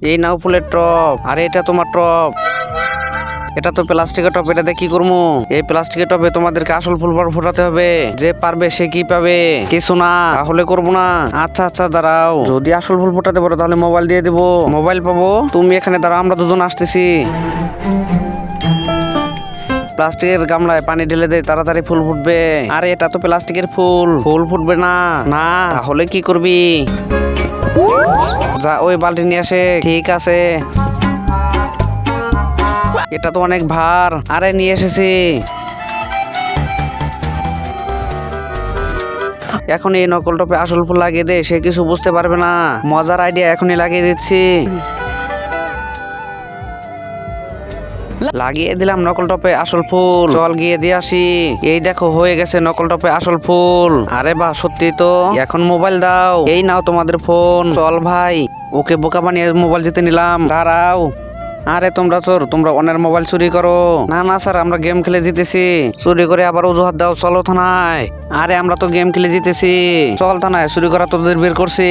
এই নাও ফুলের টপ। আরে এটা তোমার টপ। এটা তো প্লাস্টিকের টপ, এটা দিয়ে কি করবো? এই প্লাস্টিকের টপে তোমাদেরকে আসল ফুল ফোটাতে হবে। যে পারবে সে কি পাবে? কিছু না, তাহলে করবো না। আচ্ছা আচ্ছা দাঁড়াও, যদি আসল ফুল ফোটাতে পারো তাহলে মোবাইল দিয়ে দেবো। মোবাইল পাবো? তুমি এখানে দাঁড়াও, আমরা দুজন আসতেছি। প্লাস্টিকের গামলায় পানি ঢেলে দে, তাড়াতাড়ি ফুল ফুটবে। আরে এটা তো প্লাস্টিকের ফুল, ফুল ফুটবে না। না, তাহলে কি করবি? যা ওই বালতি নিয়ে আসে। ঠিক আছে। এটা তো অনেক ভার। আরে নিয়ে এসেছি। এখন এই নকল টপে আসল ফুল লাগিয়ে দে, সে কিছু বুঝতে পারবে না। মজার আইডিয়া, এখনই লাগিয়ে দিচ্ছি। লাগিয়ে দিলাম নকল টপে আসল ফুল। চল গিয়ে দিয়ে আসি। এই দেখো হয়ে গেছে নকল টপে আসল ফুল। আরে বাহ, সত্যি তো। এখন মোবাইল দাও। এই নাও তোমাদের ফোন। চল ভাই, ওকে বোকা বানিয়ে মোবাইল জিতে নিলাম। দাঁড়াও। আরে তোমরা চোর, তোমরা অন্যের মোবাইল চুরি করো। না না স্যার, আমরা গেম খেলে জিতেছি। চুরি করে আবার অজুহাত দাও, চলো থানায়। আরে আমরা তো গেম খেলে জিতেছি। চল থানায়, চুরি করা তোদের বের করছি।